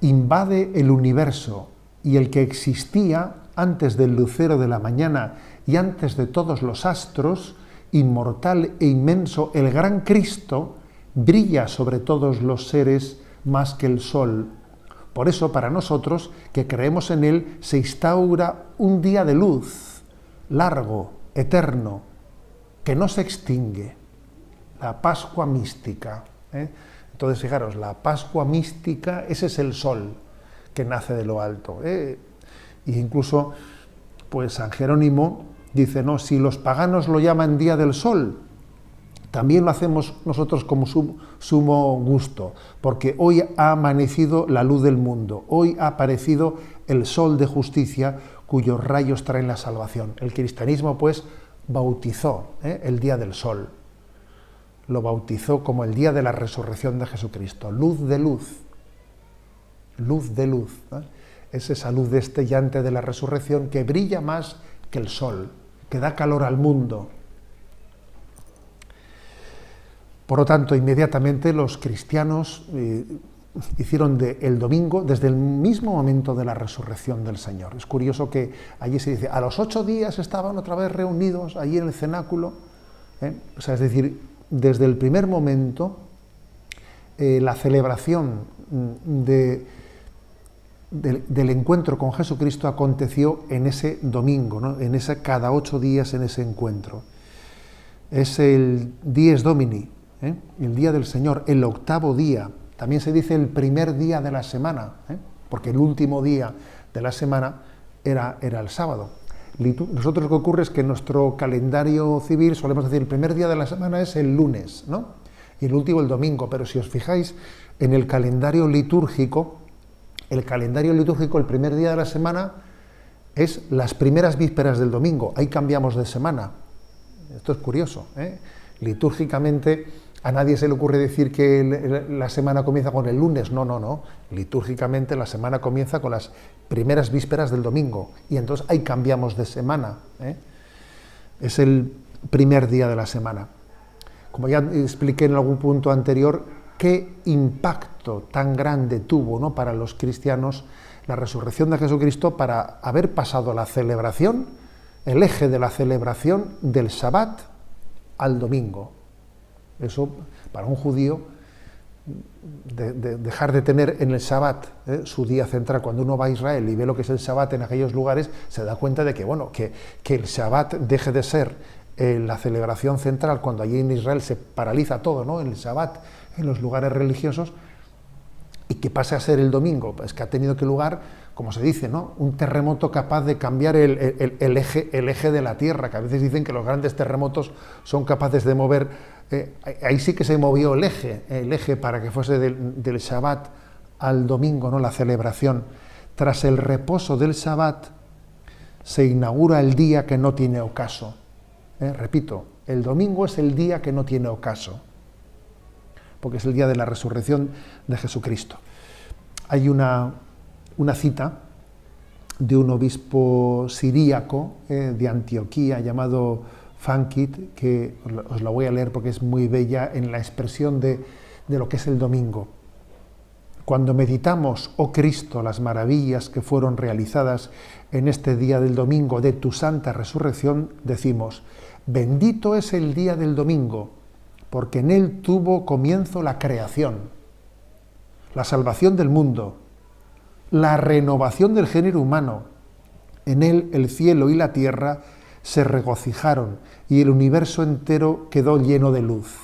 invade el universo, y el que existía antes del lucero de la mañana y antes de todos los astros, inmortal e inmenso, el gran Cristo, brilla sobre todos los seres más que el sol, Por eso, para nosotros, que creemos en Él, se instaura un día de luz, largo, eterno, que no se extingue, la Pascua mística. Entonces, fijaros, la Pascua mística, ese es el sol que nace de lo alto. E incluso, pues San Jerónimo dice, no, si los paganos lo llaman Día del Sol, también lo hacemos nosotros como sumo gusto, porque hoy ha amanecido la luz del mundo, hoy ha aparecido el sol de justicia, cuyos rayos traen la salvación. El cristianismo, pues, bautizó el Día del Sol, lo bautizó como el día de la resurrección de Jesucristo, luz de luz, luz de luz. Es esa luz destellante de la resurrección que brilla más que el sol, que da calor al mundo. Por lo tanto, inmediatamente los cristianos hicieron el domingo desde el mismo momento de la resurrección del Señor. Es curioso que allí se dice, a los 8 días estaban otra vez reunidos allí en el cenáculo. O sea, es decir, desde el primer momento, la celebración del encuentro con Jesucristo aconteció en ese domingo, ¿no? En ese cada 8 días en ese encuentro. Es el Dies Domini, el día del Señor, el 8º día. También se dice el primer día de la semana, porque el último día de la semana era el sábado. Nosotros lo que ocurre es que en nuestro calendario civil solemos decir el primer día de la semana es el lunes, ¿no? Y el último el domingo, pero si os fijáis en el calendario litúrgico, el primer día de la semana es las primeras vísperas del domingo, ahí cambiamos de semana. Esto es curioso, litúrgicamente a nadie se le ocurre decir que la semana comienza con el lunes, no. Litúrgicamente la semana comienza con las primeras vísperas del domingo y entonces ahí cambiamos de semana. Es el primer día de la semana. Como ya expliqué en algún punto anterior, qué impacto tan grande tuvo, ¿no?, para los cristianos la resurrección de Jesucristo, para haber pasado la celebración, el eje de la celebración del Sabbat al domingo. Eso, para un judío, dejar de tener en el Sabbat su día central. Cuando uno va a Israel y ve lo que es el Sabbat en aquellos lugares, se da cuenta de que, bueno, que el Sabbat deje de ser la celebración central, cuando allí en Israel se paraliza todo, ¿no?, el Sabbat en los lugares religiosos, y que pase a ser el domingo. Pues que ha tenido que lugar, como se dice, ¿no?, un terremoto capaz de cambiar el eje de la Tierra, que a veces dicen que los grandes terremotos son capaces de mover. Ahí sí que se movió el eje para que fuese del Shabbat al domingo, ¿no?, la celebración. Tras el reposo del Shabbat se inaugura el día que no tiene ocaso. Repito, el domingo es el día que no tiene ocaso, porque es el día de la resurrección de Jesucristo. Hay una cita de un obispo siríaco de Antioquía llamado Funkit, que os la voy a leer porque es muy bella en la expresión de lo que es el domingo. Cuando meditamos, oh Cristo, las maravillas que fueron realizadas en este día del domingo de tu santa resurrección, decimos, bendito es el día del domingo, porque en él tuvo comienzo la creación, la salvación del mundo, la renovación del género humano. En él el cielo y la tierra se regocijaron y el universo entero quedó lleno de luz.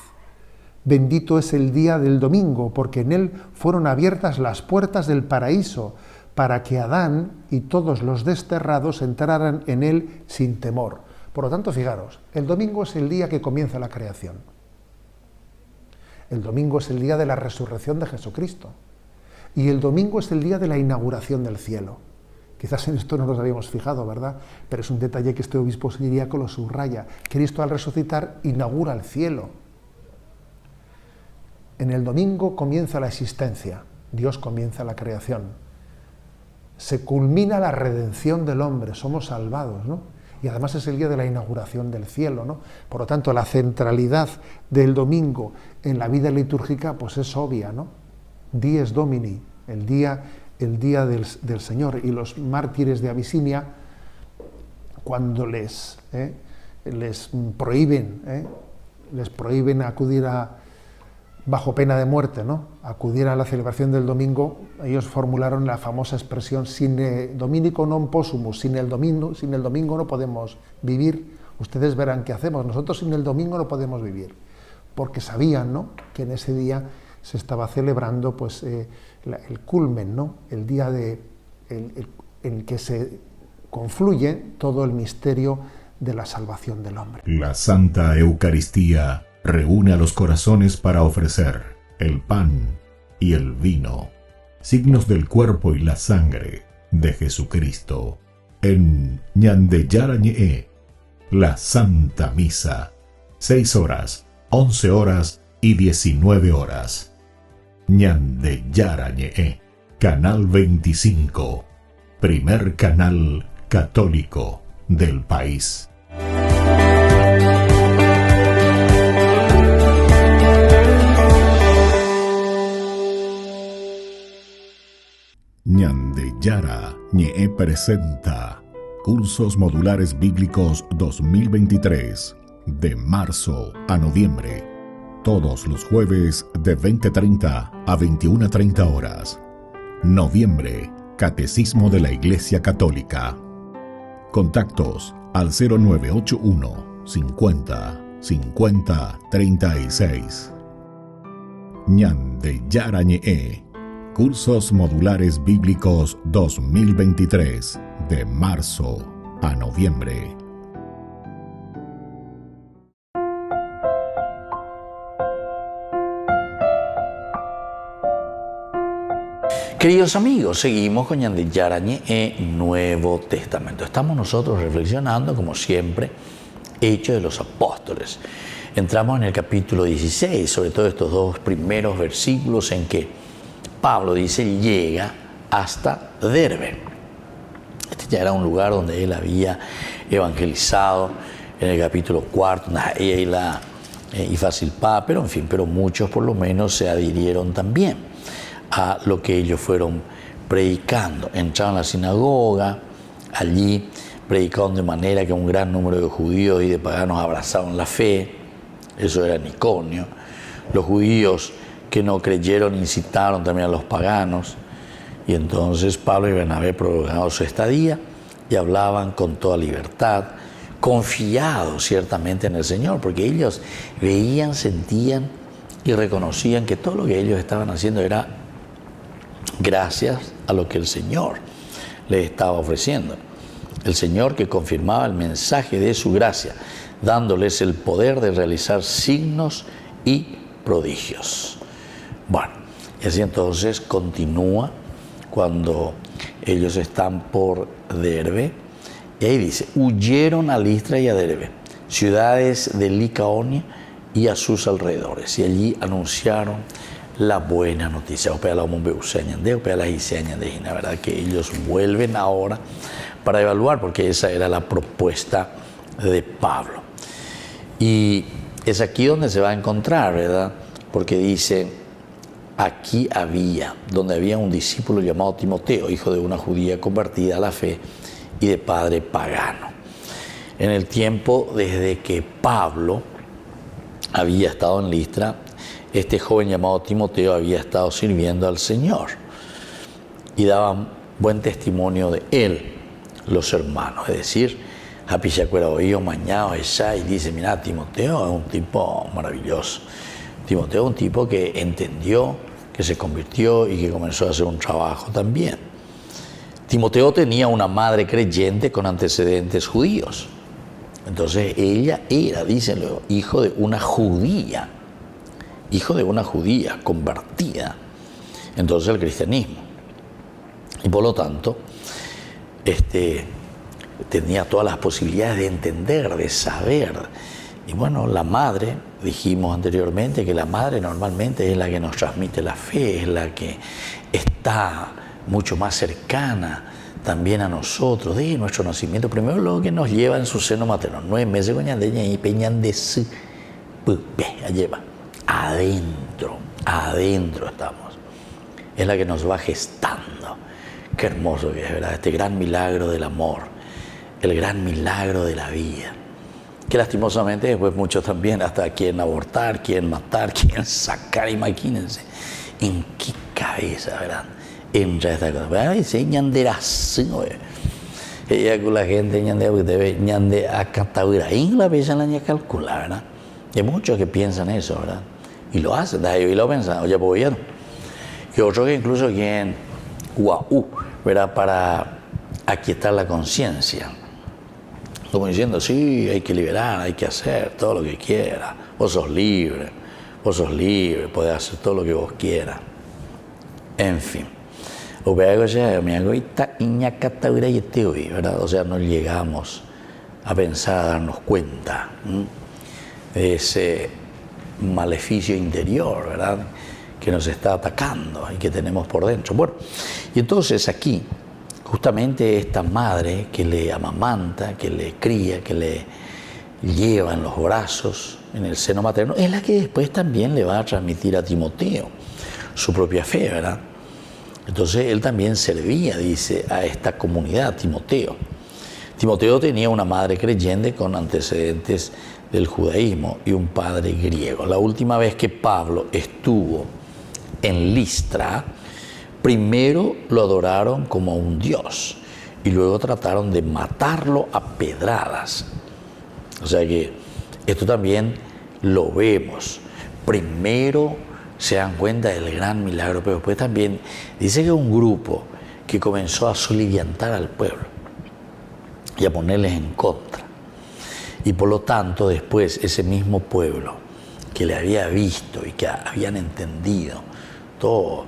Bendito es el día del domingo, porque en él fueron abiertas las puertas del paraíso, para que Adán y todos los desterrados entraran en él sin temor. Por lo tanto, fijaros, el domingo es el día que comienza la creación. El domingo es el día de la resurrección de Jesucristo. Y el domingo es el día de la inauguración del cielo. Quizás en esto no nos habíamos fijado, ¿verdad? Pero es un detalle que este obispo siríaco lo subraya. Cristo, al resucitar, inaugura el cielo. En el domingo comienza la existencia. Dios comienza la creación. Se culmina la redención del hombre. Somos salvados, ¿no? Y además es el día de la inauguración del cielo, ¿no? Por lo tanto, la centralidad del domingo en la vida litúrgica pues es obvia, ¿no? Dies Domini, el día del Señor. Y los mártires de Abisinia, cuando les prohíben acudir bajo pena de muerte, ¿no?, acudieran a la celebración del domingo, ellos formularon la famosa expresión sine dominico non possumus, sin el domingo no podemos vivir. Ustedes verán qué hacemos, nosotros sin el domingo no podemos vivir, porque sabían, ¿no?, que en ese día se estaba celebrando pues, el culmen, ¿no?, el día en que se confluye todo el misterio de la salvación del hombre. La Santa Eucaristía reúne a los corazones para ofrecer el pan y el vino, signos del cuerpo y la sangre de Jesucristo. En Ñande Yara Ñe'e, la Santa Misa, 6 horas, 11 horas y 19 horas. Ñande Yara Ñe'e, Canal 25, primer canal católico del país. Ñande Yara Ñe'e presenta Cursos Modulares Bíblicos 2023, de marzo a noviembre, todos los jueves de 20:30 a 21:30 horas. Noviembre, Catecismo de la Iglesia Católica. Contactos al 0981 50 50 36. Ñande Yara Ñe'e, Cursos Modulares Bíblicos 2023, de marzo a noviembre. Queridos amigos, seguimos con Ñande Yara Ñe'e, Nuevo Testamento. Estamos nosotros reflexionando, como siempre, Hechos de los Apóstoles. Entramos en el capítulo 16, sobre todo estos dos primeros versículos en que Pablo dice, llega hasta Derbe. Este ya era un lugar donde él había evangelizado en el capítulo 4, Naela y Facilpá, pero en fin, pero muchos por lo menos se adhirieron también a lo que ellos fueron predicando. Entraron a la sinagoga, allí predicaron de manera que un gran número de judíos y de paganos abrazaron la fe. Eso era en Iconio. Los judíos que no creyeron incitaron también a los paganos, y entonces Pablo y Bernabé prolongaron su estadía y hablaban con toda libertad, confiados ciertamente en el Señor, porque ellos veían, sentían y reconocían que todo lo que ellos estaban haciendo era gracias a lo que el Señor les estaba ofreciendo. El Señor que confirmaba el mensaje de su gracia, dándoles el poder de realizar signos y prodigios. Bueno, y así entonces continúa cuando ellos están por Derbe, y ahí dice, huyeron a Listra y a Derbe, ciudades de Licaonia y a sus alrededores, y allí anunciaron la buena noticia. La verdad que ellos vuelven ahora para evaluar, porque esa era la propuesta de Pablo. Y es aquí donde se va a encontrar, ¿verdad? Porque dice, aquí donde había un discípulo llamado Timoteo, hijo de una judía convertida a la fe y de padre pagano. En el tiempo desde que Pablo había estado en Listra, este joven llamado Timoteo había estado sirviendo al Señor y daban buen testimonio de él los hermanos. Es decir, y dice, mira, Timoteo es un tipo maravilloso. Timoteo es un tipo que entendió, que se convirtió y que comenzó a hacer un trabajo también. Timoteo tenía una madre creyente con antecedentes judíos. Entonces ella era, dicen luego, hijo de una judía convertida entonces al cristianismo. Y por lo tanto, tenía todas las posibilidades de entender, de saber. Y bueno, la madre, dijimos anteriormente que la madre normalmente es la que nos transmite la fe, es la que está mucho más cercana también a nosotros de nuestro nacimiento. Primero lo que nos lleva en su seno materno, 9 meses y peñan de su lleva adentro estamos. Es la que nos va gestando. Qué hermoso que es, ¿verdad? Este gran milagro del amor, el gran milagro de la vida, que lastimosamente después muchos también hasta quieren abortar, quieren matar, quieren sacar, imagínense. ¿En qué cabeza, verdad? Entra esta cosa. Dice ñanderazo, ella con la gente ñande a catawiraín la bella la ña calcula, ¿verdad? Hay muchos que piensan eso, ¿verdad? Y lo hacen, y lo piensan, oye, pues ya no. Y otros que incluso quieren ¿verdad? Para aquietar la conciencia. Como diciendo, sí, hay que liberar, hay que hacer todo lo que quieras. Vos sos libre, podés hacer todo lo que vos quieras. En fin. ¿Verdad? O sea, no llegamos a pensar, a darnos cuenta de ese maleficio interior, ¿verdad? Que nos está atacando y que tenemos por dentro. Bueno, y entonces aquí, justamente esta madre que le amamanta, que le cría, que le lleva en los brazos, en el seno materno, es la que después también le va a transmitir a Timoteo su propia fe, ¿verdad? Entonces él también servía, dice, a esta comunidad, Timoteo. Timoteo tenía una madre creyente con antecedentes del judaísmo y un padre griego. La última vez que Pablo estuvo en Listra, primero lo adoraron como un dios y luego trataron de matarlo a pedradas. O sea que esto también lo vemos. Primero se dan cuenta del gran milagro, pero después también dice que un grupo que comenzó a soliviantar al pueblo y a ponerles en contra. Y por lo tanto después ese mismo pueblo que le había visto y que habían entendido todo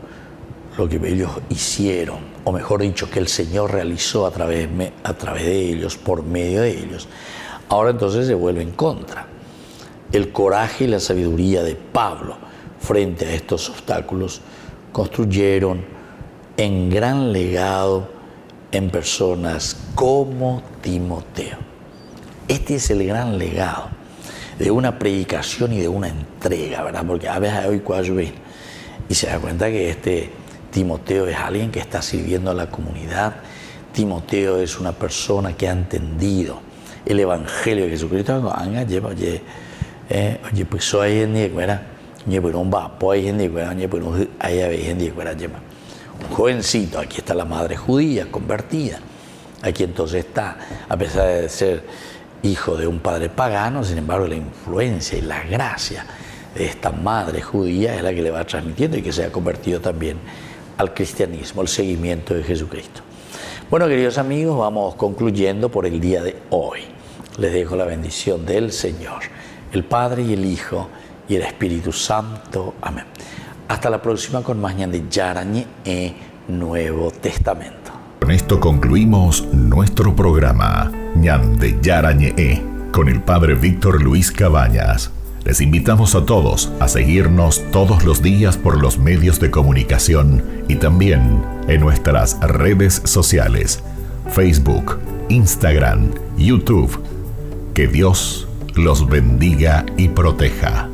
lo que ellos hicieron, o mejor dicho, que el Señor realizó a través de ellos, por medio de ellos, ahora entonces se vuelve en contra. El coraje y la sabiduría de Pablo frente a estos obstáculos construyeron en gran legado en personas como Timoteo. Este es el gran legado de una predicación y de una entrega, ¿verdad? Porque a veces hoy cuando ven y se da cuenta que este Timoteo es alguien que está sirviendo a la comunidad. Timoteo es una persona que ha entendido el Evangelio de Jesucristo. Pues soy un jovencito, aquí está la madre judía convertida, aquí entonces está, a pesar de ser hijo de un padre pagano, sin embargo la influencia y la gracia de esta madre judía es la que le va transmitiendo y que se ha convertido también al cristianismo, al seguimiento de Jesucristo. Bueno, queridos amigos, vamos concluyendo por el día de hoy. Les dejo la bendición del Señor, el Padre y el Hijo y el Espíritu Santo. Amén. Hasta la próxima con más Ñande Yarañe Nuevo Testamento. Con esto concluimos nuestro programa Ñande Yarañe con el Padre Víctor Luis Cabañas. Les invitamos a todos a seguirnos todos los días por los medios de comunicación y también en nuestras redes sociales, Facebook, Instagram, YouTube. Que Dios los bendiga y proteja.